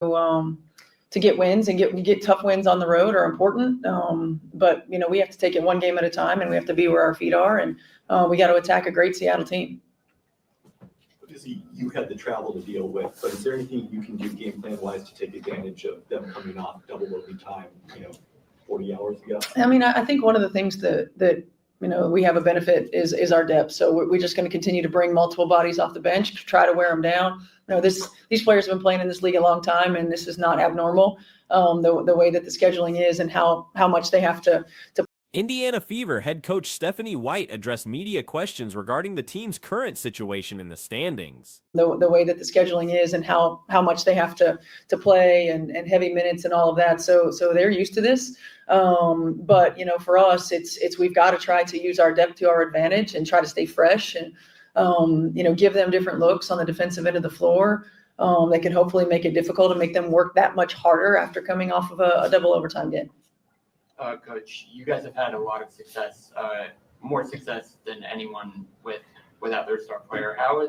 to get wins and get tough wins on the road are important. But we have to take it one game at a time, and we have to be where our feet are, and we got to attack a great Seattle team. You had the travel to deal with, but is there anything you can do game plan wise to take advantage of them coming off double overtime, 40 hours ago? I mean, I think one of the things that we have a benefit is our depth. So we're just going to continue to bring multiple bodies off the bench, try to wear them down. These players have been playing in this league a long time, and this is not abnormal. The way that the scheduling is and how much they have to. Indiana Fever head coach Stephanie White addressed media questions regarding the team's current situation in the standings. The way that the scheduling is and how much they have to play and heavy minutes and all of that. So they're used to this. But for us, it's we've got to try to use our depth to our advantage and try to stay fresh and give them different looks on the defensive end of the floor. That can hopefully make it difficult and make them work that much harder after coming off of a double overtime game. Coach, you guys have had a lot of success, more success than anyone without their star player. How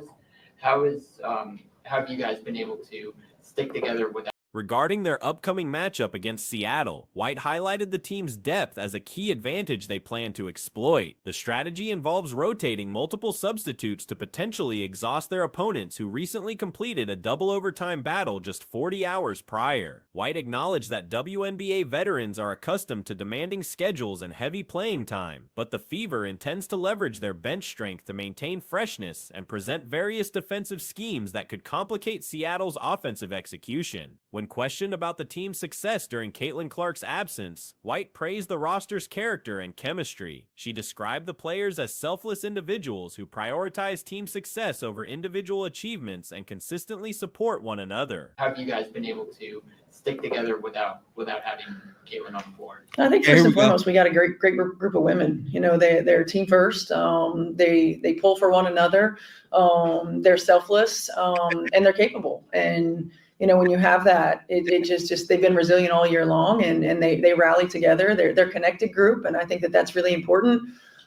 have you guys been able to stick together without? Regarding their upcoming matchup against Seattle, White highlighted the team's depth as a key advantage they plan to exploit. The strategy involves rotating multiple substitutes to potentially exhaust their opponents who recently completed a double overtime battle just 40 hours prior. White acknowledged that WNBA veterans are accustomed to demanding schedules and heavy playing time, but the Fever intends to leverage their bench strength to maintain freshness and present various defensive schemes that could complicate Seattle's offensive execution. When questioned about the team's success during Caitlin Clark's absence, White praised the roster's character and chemistry. She described the players as selfless individuals who prioritize team success over individual achievements and consistently support one another. How have you guys been able to stick together without having Caitlin on the floor? I think first and foremost, we got a great group of women. They're team first. They pull for one another. They're selfless, and they're capable. And when you have that, it just they've been resilient all year long, and they rally together. They're a connected group, and I think that's really important.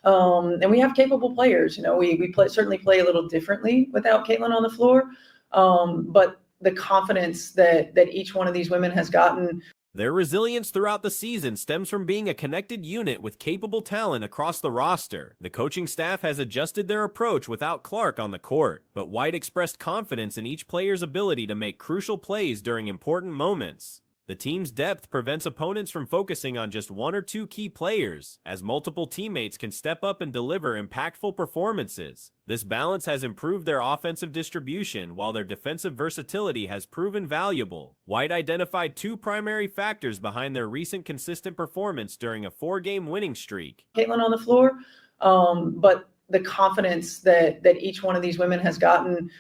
And we have capable players. We certainly play a little differently without Caitlin on the floor, but the confidence that each one of these women has gotten. Their resilience throughout the season stems from being a connected unit with capable talent across the roster. The coaching staff has adjusted their approach without Clark on the court, but White expressed confidence in each player's ability to make crucial plays during important moments. The team's depth prevents opponents from focusing on just one or two key players, as multiple teammates can step up and deliver impactful performances. This balance has improved their offensive distribution, while their defensive versatility has proven valuable. White identified two primary factors behind their recent consistent performance during a 4-game winning streak. Caitlin on the floor, but the confidence that each one of these women has gotten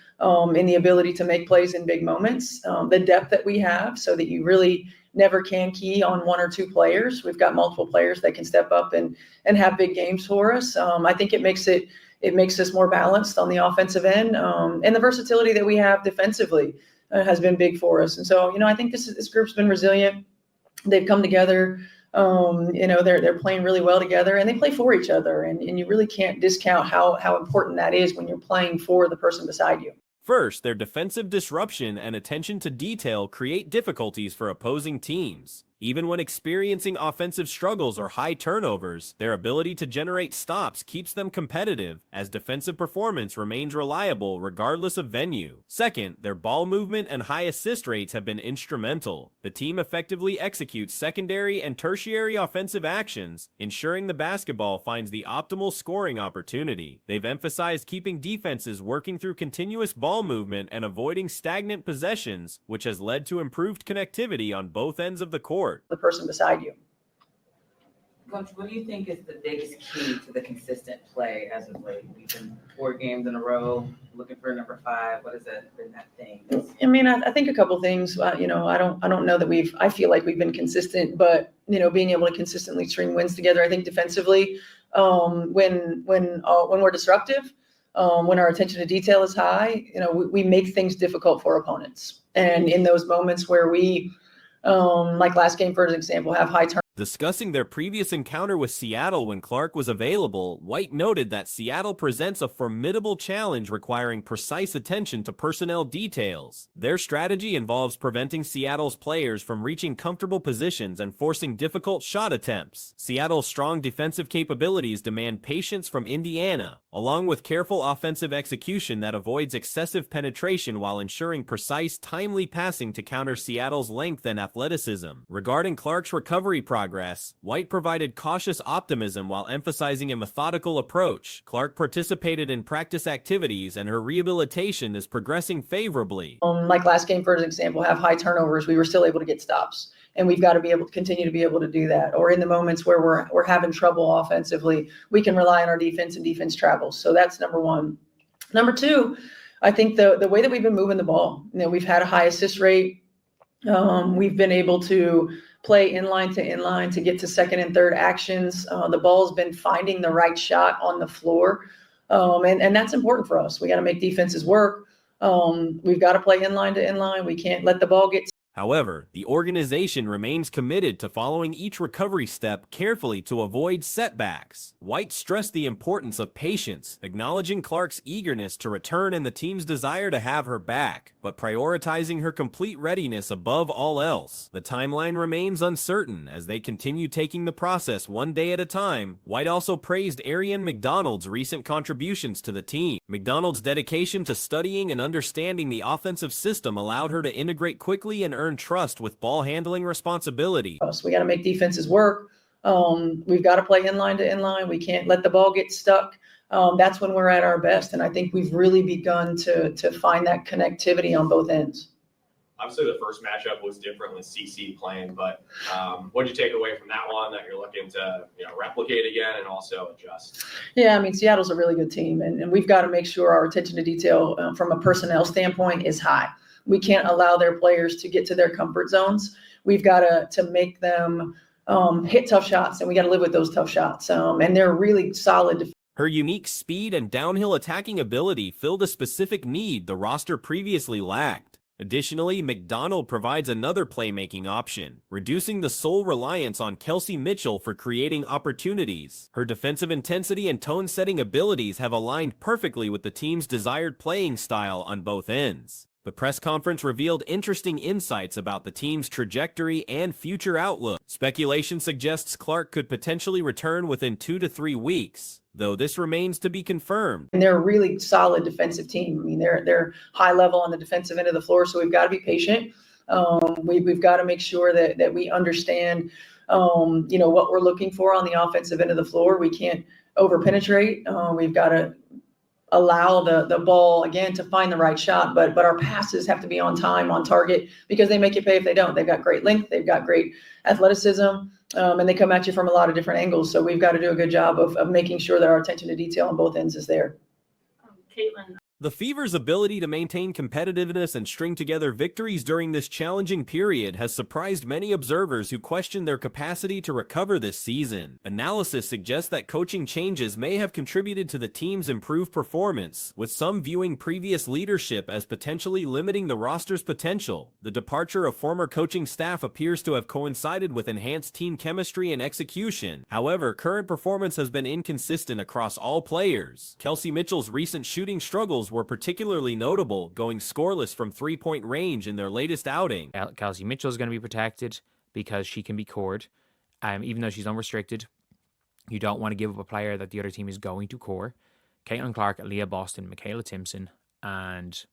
in the ability to make plays in big moments, the depth that we have so that you really never can key on one or two players. We've got multiple players that can step up and have big games for us. I think it makes us more balanced on the offensive end, and the versatility that we have defensively has been big for us. And so, I think this group's been resilient. They've come together. They're playing really well together, and they play for each other. And you really can't discount how important that is when you're playing for the person beside you. First, their defensive disruption and attention to detail create difficulties for opposing teams. Even when experiencing offensive struggles or high turnovers, their ability to generate stops keeps them competitive, as defensive performance remains reliable regardless of venue. Second, their ball movement and high assist rates have been instrumental. The team effectively executes secondary and tertiary offensive actions, ensuring the basketball finds the optimal scoring opportunity. They've emphasized keeping defenses working through continuous ball movement and avoiding stagnant possessions, which has led to improved connectivity on both ends of the court. The person beside you. Coach, what do you think is the biggest key to the consistent play as of late? We've been 4 games in a row looking for number 5. What has been that thing? I think a couple things. I don't know that I feel like we've been consistent, but being able to consistently string wins together. I think defensively, when we're disruptive, when our attention to detail is high, we make things difficult for opponents. And in those moments where we, like last game, for example, have high turnovers, Discussing their previous encounter with Seattle when Clark was available, White noted that Seattle presents a formidable challenge requiring precise attention to personnel details. Their strategy involves preventing Seattle's players from reaching comfortable positions and forcing difficult shot attempts. Seattle's strong defensive capabilities demand patience from Indiana, along with careful offensive execution that avoids excessive penetration while ensuring precise, timely passing to counter Seattle's length and athleticism. Regarding Clark's recovery progress, White provided cautious optimism while emphasizing a methodical approach. Clark participated in practice activities and her rehabilitation is progressing favorably. Like last game, for example, have high turnovers, we were still able to get stops. And we've got to be able to continue to be able to do that. Or in the moments where we're having trouble offensively, we can rely on our defense and defense travels. So that's number one. Number two, I think the way that we've been moving the ball, we've had a high assist rate. We've been able to play inline to inline to get to second and third actions. The ball's been finding the right shot on the floor. And that's important for us. We got to make defenses work. We've got to play inline to inline. We can't let the ball get. However, the organization remains committed to following each recovery step carefully to avoid setbacks. White stressed the importance of patience, acknowledging Clark's eagerness to return and the team's desire to have her back, but prioritizing her complete readiness above all else. The timeline remains uncertain as they continue taking the process one day at a time. White also praised Arian McDonald's recent contributions to the team. McDonald's dedication to studying and understanding the offensive system allowed her to integrate quickly and earn trust with ball handling responsibility. We got to make defenses work. We've got to play inline to inline. We can't let the ball get stuck. That's when we're at our best. And I think we've really begun to find that connectivity on both ends. Obviously, the first matchup was different with CC playing, but what did you take away from that one that you're looking to replicate again and also adjust? Yeah, I mean, Seattle's a really good team, and we've got to make sure our attention to detail from a personnel standpoint is high. We can't allow their players to get to their comfort zones. We've got to make them hit tough shots, and we got to live with those tough shots. And they're really solid. Her unique speed and downhill attacking ability filled a specific need the roster previously lacked. Additionally, McDonald provides another playmaking option, reducing the sole reliance on Kelsey Mitchell for creating opportunities. Her defensive intensity and tone-setting abilities have aligned perfectly with the team's desired playing style on both ends. The press conference revealed interesting insights about the team's trajectory and future outlook. Speculation suggests Clark could potentially return within 2 to 3 weeks, though this remains to be confirmed. And they're a really solid defensive team. I mean, they're high level on the defensive end of the floor, so we've got to be patient. We've got to make sure that we understand, what we're looking for on the offensive end of the floor. We can't over-penetrate. We've got to allow the ball again to find the right shot, but our passes have to be on time, on target, because they make you pay if they don't. They've got great length, they've got great athleticism, and they come at you from a lot of different angles. So we've got to do a good job of making sure that our attention to detail on both ends is there. Caitlin. The Fever's ability to maintain competitiveness and string together victories during this challenging period has surprised many observers who question their capacity to recover this season. Analysis suggests that coaching changes may have contributed to the team's improved performance, with some viewing previous leadership as potentially limiting the roster's potential. The departure of former coaching staff appears to have coincided with enhanced team chemistry and execution. However, current performance has been inconsistent across all players. Kelsey Mitchell's recent shooting struggles were particularly notable, going scoreless from three-point range in their latest outing. Kelsey Mitchell is going to be protected because she can be cored. Even though she's unrestricted, you don't want to give up a player that the other team is going to core. Caitlin Clark, Aaliyah Boston, Michaela Timpson, and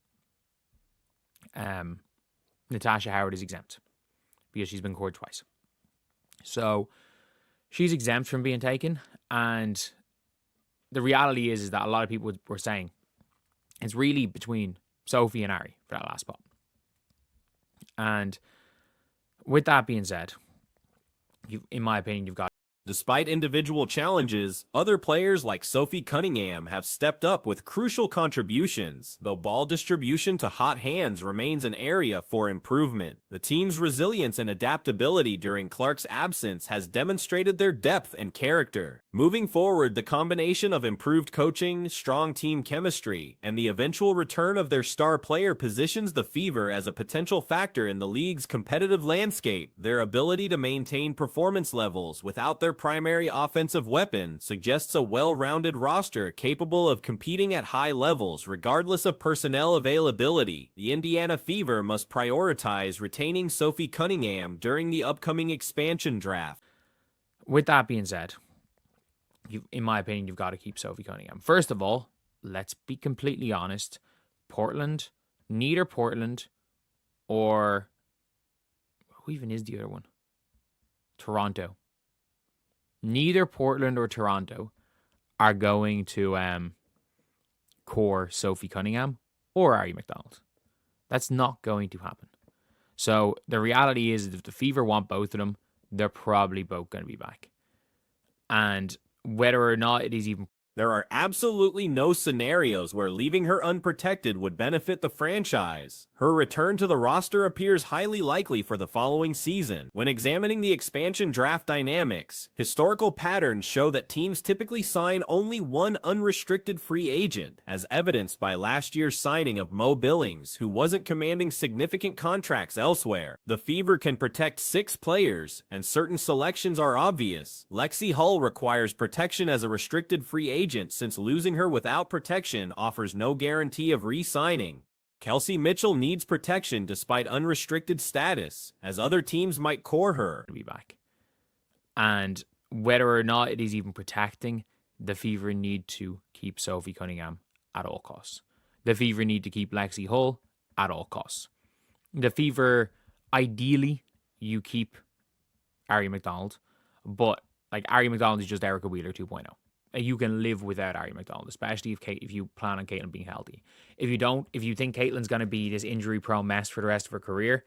Natasha Howard is exempt because she's been cored twice. So she's exempt from being taken, and the reality is that a lot of people were saying it's really between Sophie and Ari for that last spot. And with that being said, in my opinion, you've got Despite individual challenges, other players like Sophie Cunningham have stepped up with crucial contributions, though ball distribution to hot hands remains an area for improvement. The team's resilience and adaptability during Clark's absence has demonstrated their depth and character. Moving forward, the combination of improved coaching, strong team chemistry, and the eventual return of their star player positions the Fever as a potential factor in the league's competitive landscape. Their ability to maintain performance levels without their primary offensive weapon suggests a well-rounded roster capable of competing at high levels regardless of personnel availability. The Indiana Fever must prioritize retaining Sophie Cunningham during the upcoming expansion draft. With that being said, in my opinion, you've got to keep Sophie Cunningham. First of all, let's be completely honest. Neither Portland or who even is the other one? Toronto. Neither Portland or Toronto are going to core Sophie Cunningham or Ari McDonald. That's not going to happen. So the reality is, if the Fever want both of them, they're probably both going to be back. And whether or not it is even... There are absolutely no scenarios where leaving her unprotected would benefit the franchise. Her return to the roster appears highly likely for the following season. When examining the expansion draft dynamics, historical patterns show that teams typically sign only one unrestricted free agent, as evidenced by last year's signing of Mo Billings, who wasn't commanding significant contracts elsewhere. The Fever can protect 6 players, and certain selections are obvious. Lexi Hull requires protection as a restricted free agent, since losing her without protection offers no guarantee of re-signing. Kelsey Mitchell needs protection despite unrestricted status, as other teams might core her to be back. And whether or not it is even protecting, the Fever need to keep Sophie Cunningham at all costs. The Fever need to keep Lexi Hull at all costs. The Fever, ideally, you keep Ari McDonald, but like Ari McDonald is just Erica Wheeler 2.0. You can live without Ari McDonald, especially if you plan on Caitlin being healthy. If you don't, if you think Caitlin's going to be this injury-prone mess for the rest of her career,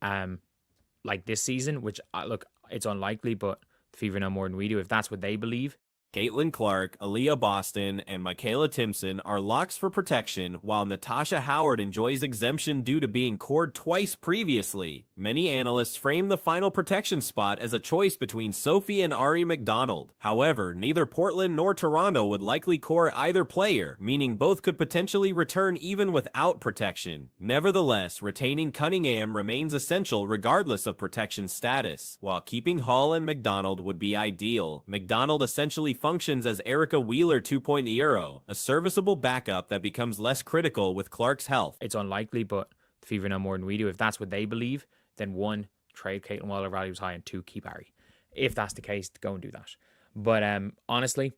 like this season, which, look, it's unlikely, but the Fever know more than we do. If that's what they believe, Caitlin Clark, Aaliyah Boston, and Michaela Timpson are locks for protection, while Natasha Howard enjoys exemption due to being cored twice previously. Many analysts frame the final protection spot as a choice between Sophie and Ari McDonald. However, neither Portland nor Toronto would likely core either player, meaning both could potentially return even without protection. Nevertheless, retaining Cunningham remains essential regardless of protection status, while keeping Hall and McDonald would be ideal. McDonald essentially functions as Erica Wheeler 2.0, a serviceable backup that becomes less critical with Clark's health. It's unlikely, but the Fever know more than we do. If that's what they believe, then 1, trade Caitlin while her value is high, and 2, keep Ari. If that's the case, go and do that. But honestly,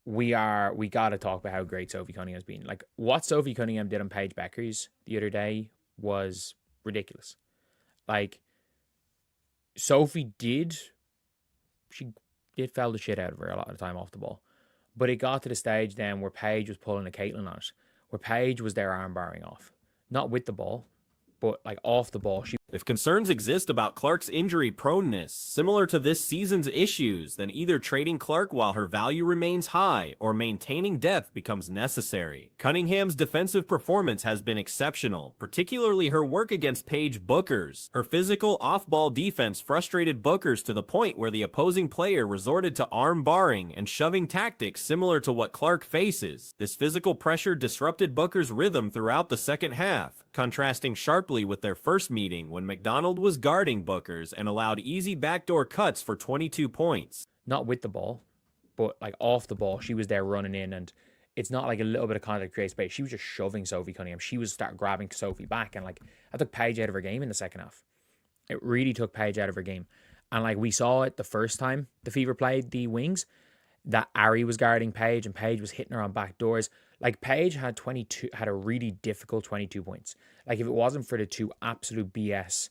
we got to talk about how great Sophie Cunningham has been. Like, what Sophie Cunningham did on Paige Beckers the other day was ridiculous. Like, Sophie did foul the shit out of her a lot of the time off the ball. But it got to the stage then where Paige was pulling a Caitlin on it, where Paige was there arm barring off. Not with the ball, but like off the ball. If concerns exist about Clark's injury proneness, similar to this season's issues, then either trading Clark while her value remains high or maintaining depth becomes necessary. Cunningham's defensive performance has been exceptional, particularly her work against Paige Bueckers. Her physical off-ball defense frustrated Bueckers to the point where the opposing player resorted to arm barring and shoving tactics similar to what Clark faces. This physical pressure disrupted Bueckers' rhythm throughout the second half, contrasting sharply with their first meeting when McDonald was guarding Bueckers and allowed easy backdoor cuts for 22 points. Not with the ball, but like off the ball, she was there running in, and it's not like a little bit of contact creates space. She was just shoving Sophie Cunningham. She was start grabbing Sophie back, and like I took Paige out of her game in the second half. It really took Paige out of her game. And like we saw it the first time the Fever played the Wings, that Ari was guarding Paige and Paige was hitting her on back doors. Like Paige had a really difficult 22 points. Like if it wasn't for the 2 absolute BS,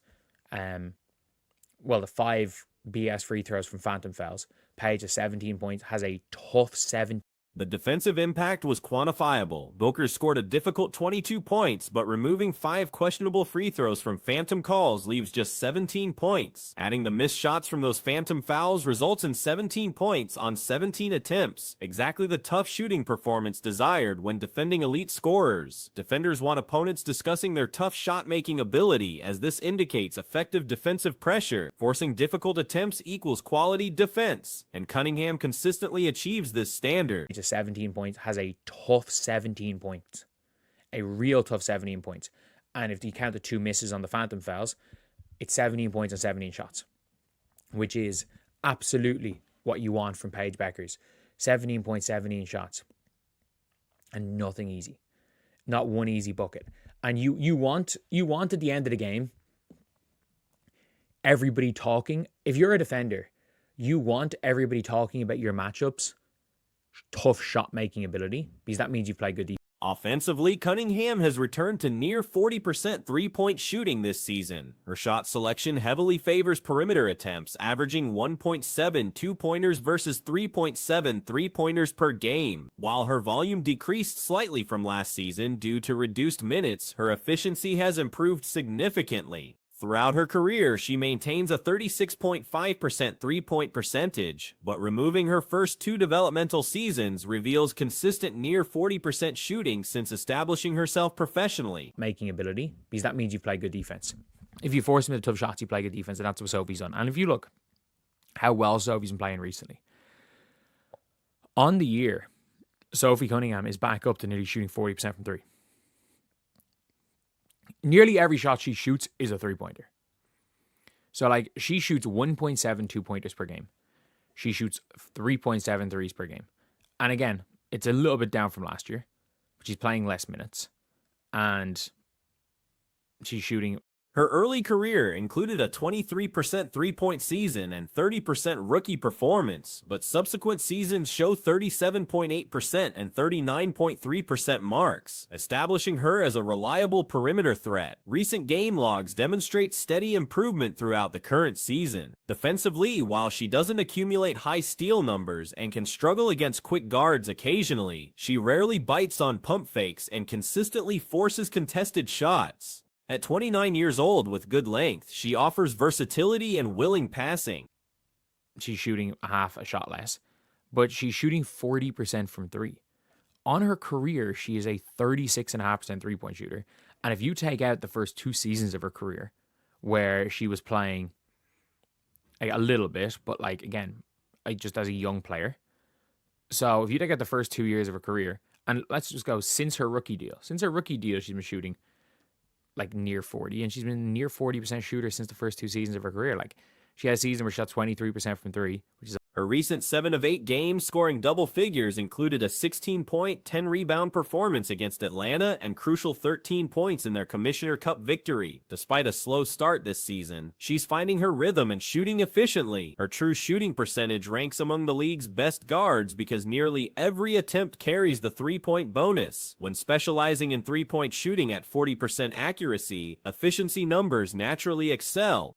the 5 BS free throws from Phantom Fouls, Paige has 17 points, has a tough 7 The defensive impact was quantifiable. Booker scored a difficult 22 points, but removing 5 questionable free throws from phantom calls leaves just 17 points. Adding the missed shots from those phantom fouls results in 17 points on 17 attempts, exactly the tough shooting performance desired when defending elite scorers. Defenders want opponents discussing their tough shot-making ability, as this indicates effective defensive pressure. Forcing difficult attempts equals quality defense, and Cunningham consistently achieves this standard. To 17 points, has a tough 17 points, a real tough 17 points. And if you count the 2 misses on the phantom fouls, it's 17 points and 17 shots, which is absolutely what you want from Paige Bueckers. 17 points, 17 shots, and nothing easy, not one easy bucket. And you want at the end of the game everybody talking. If you're a defender, you want everybody talking about your matchups tough shot making ability, because that means you play good defense. Offensively, Cunningham has returned to near 40% three-point shooting this season. Her shot selection heavily favors perimeter attempts, averaging 1.7 two-pointers versus 3.7 three-pointers per game. While her volume decreased slightly from last season due to reduced minutes, her efficiency has improved significantly. Throughout her career, she maintains a 36.5% three-point percentage, but removing her first 2 developmental seasons reveals consistent near 40% shooting since establishing herself professionally. Making ability, because that means you play good defense. If you force him into tough shots, you play good defense, and that's what Sophie's done. And if you look how well Sophie's been playing recently, on the year, Sophie Cunningham is back up to nearly shooting 40% from 3. Nearly every shot she shoots is a 3-pointer. So, like, she shoots 1.7 2-pointers per game. She shoots 3.7 threes per game. And again, it's a little bit down from last year, but she's playing less minutes. And she's shooting. Her early career included a 23% three-point season and 30% rookie performance, but subsequent seasons show 37.8% and 39.3% marks, establishing her as a reliable perimeter threat. Recent game logs demonstrate steady improvement throughout the current season. Defensively, while she doesn't accumulate high steal numbers and can struggle against quick guards occasionally, she rarely bites on pump fakes and consistently forces contested shots. At 29 years old with good length, she offers versatility and willing passing. She's shooting half a shot less, but she's shooting 40% from 3. On her career, she is a 36.5% three-point shooter. And if you take out the first 2 seasons of her career, where she was playing a little bit, but like, again, just as a young player. So if you take out the first 2 years of her career, and let's just go since her rookie deal. Since her rookie deal, she's been shooting like near 40, and she's been a near 40% shooter since the first 2 seasons of her career. Like, she had a season where she shot 23% from 3, which is her recent 7 of 8 games scoring double figures included a 16-point, 10-rebound performance against Atlanta and crucial 13 points in their Commissioner Cup victory. Despite a slow start this season, she's finding her rhythm and shooting efficiently. Her true shooting percentage ranks among the league's best guards because nearly every attempt carries the 3-point bonus. When specializing in 3-point shooting at 40% accuracy, efficiency numbers naturally excel.